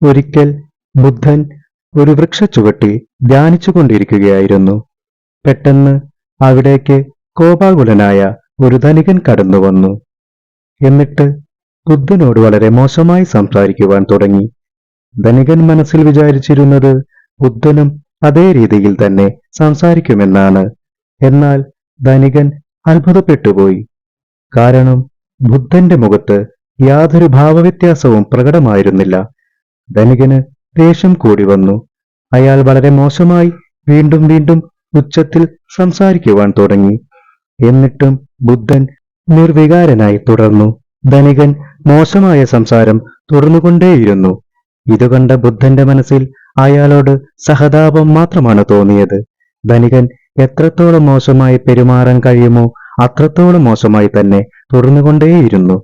ഒരിക്കൽ ബുദ്ധൻ ഒരു വൃക്ഷച്ചുവട്ടിൽ ധ്യാനിച്ചുകൊണ്ടിരിക്കുകയായിരുന്നു. പെട്ടെന്ന് അവിടേക്ക് കോപാകുലനായ ഒരു ധനികൻ കടന്നുവന്നു. എന്നിട്ട് ബുദ്ധനോട് വളരെ മോശമായി സംസാരിക്കുവാൻ തുടങ്ങി. ധനികൻ മനസ്സിൽ വിചാരിച്ചിരുന്നത് ബുദ്ധനും അതേ രീതിയിൽ തന്നെ സംസാരിക്കുമെന്നാണ്. എന്നാൽ ധനികൻ അത്ഭുതപ്പെട്ടുപോയി. കാരണം ബുദ്ധന്റെ മുഖത്ത് യാതൊരു ഭാവവ്യത്യാസവും പ്രകടമായിരുന്നില്ല. ധനികന് ദേഷ്യം കൂടി വന്നു. അയാൾ വളരെ മോശമായി വീണ്ടും വീണ്ടും ഉച്ചത്തിൽ സംസാരിക്കുവാൻ തുടങ്ങി. എന്നിട്ടും ബുദ്ധൻ നിർവികാരനായി തുടർന്നു. ധനികൻ മോശമായ സംസാരം തുടർന്നുകൊണ്ടേയിരുന്നു. ഇതുകണ്ട ബുദ്ധന്റെ മനസ്സിൽ അയാളോട് സഹതാപം മാത്രമാണ് തോന്നിയത്. ധനികൻ എത്രത്തോളം മോശമായി പെരുമാറാൻ കഴിയുമോ അത്രത്തോളം മോശമായി തന്നെ തുടർന്നുകൊണ്ടേയിരുന്നു.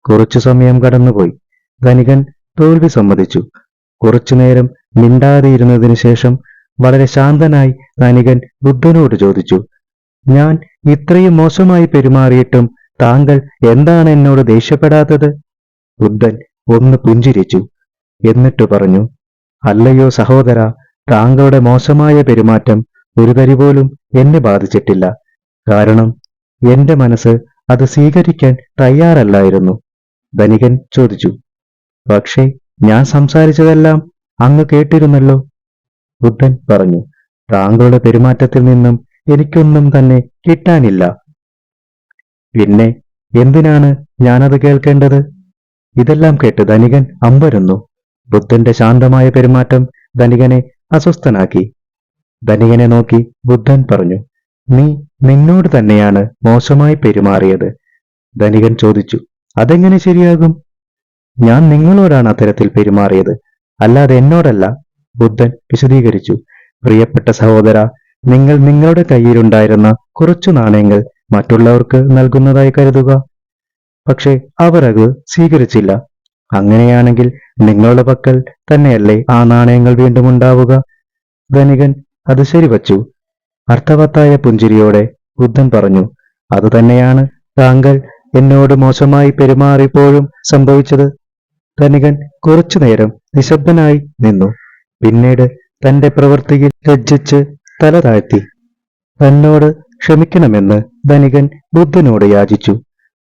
കുറച്ചു സമയം കടന്നുപോയി. ധനികൻ തോൽവി സമ്മതിച്ചു. കുറച്ചുനേരം മിണ്ടാതെയിരുന്നതിനു ശേഷം വളരെ ശാന്തനായി ധനികൻ ബുദ്ധനോട് ചോദിച്ചു, ഞാൻ ഇത്രയും മോശമായി പെരുമാറിയിട്ടും താങ്കൾ എന്താണ് എന്നോട് ദേഷ്യപ്പെടാത്തത്? ബുദ്ധൻ ഒന്ന് പുഞ്ചിരിച്ചു. എന്നിട്ട് പറഞ്ഞു, അല്ലയോ സഹോദര, താങ്കളുടെ മോശമായ പെരുമാറ്റം ഒരു തരി പോലും എന്നെ ബാധിച്ചിട്ടില്ല. കാരണം എന്റെ മനസ്സ് അത് സ്വീകരിക്കാൻ തയ്യാറല്ലായിരുന്നു. ധനികൻ ചോദിച്ചു, പക്ഷേ ഞാൻ സംസാരിച്ചതെല്ലാം അങ്ങ് കേട്ടിരുന്നല്ലോ. ബുദ്ധൻ പറഞ്ഞു, താങ്കളുടെ പെരുമാറ്റത്തിൽ നിന്നും എനിക്കൊന്നും തന്നെ കിട്ടാനില്ല. പിന്നെ എന്തിനാണ് ഞാനത് കേൾക്കേണ്ടത്? ഇതെല്ലാം കേട്ട് ധനികൻ അമ്പരന്നു. ബുദ്ധന്റെ ശാന്തമായ പെരുമാറ്റം ധനികനെ അസ്വസ്ഥനാക്കി. ധനികനെ നോക്കി ബുദ്ധൻ പറഞ്ഞു, നീ നിന്നോട് തന്നെയാണ് മോശമായി പെരുമാറിയത്. ധനികൻ ചോദിച്ചു, അതെങ്ങനെ ശരിയാകും? ഞാൻ നിങ്ങളോടാണ് അത്തരത്തിൽ പെരുമാറിയത്, അല്ലാതെ എന്നോടല്ല. ബുദ്ധൻ വിശദീകരിച്ചു, പ്രിയപ്പെട്ട സഹോദര, നിങ്ങൾ നിങ്ങളുടെ കയ്യിലുണ്ടായിരുന്ന കുറച്ചു നാണയങ്ങൾ മറ്റുള്ളവർക്ക് നൽകുന്നതായി കരുതുക. പക്ഷെ അവർ അത് സ്വീകരിച്ചില്ല. അങ്ങനെയാണെങ്കിൽ നിങ്ങളുടെ പക്കൽ തന്നെയല്ലേ ആ നാണയങ്ങൾ വീണ്ടും ഉണ്ടാവുക? ധനികൻ അത് ശരിവച്ചു. അർത്ഥവത്തായ പുഞ്ചിരിയോടെ ബുദ്ധൻ പറഞ്ഞു, അതുതന്നെയാണ് താങ്കൾ എന്നോട് മോശമായി പെരുമാറിയപ്പോഴും സംഭവിച്ചത്. ധനികൻ കുറച്ചുനേരം നിശബ്ദനായി നിന്നു. പിന്നീട് തന്റെ പ്രവൃത്തിയിൽ ലജ്ജിച്ച് തല താഴ്ത്തി. തന്നോട് ക്ഷമിക്കണമെന്ന് ധനികൻ ബുദ്ധനോട് യാചിച്ചു.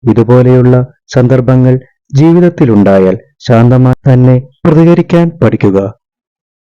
ഇതുപോലെയുള്ള സന്ദർഭങ്ങൾ ജീവിതത്തിലുണ്ടായാൽ ശാന്തമായി തന്നെ പ്രതികരിക്കാൻ പഠിക്കുക.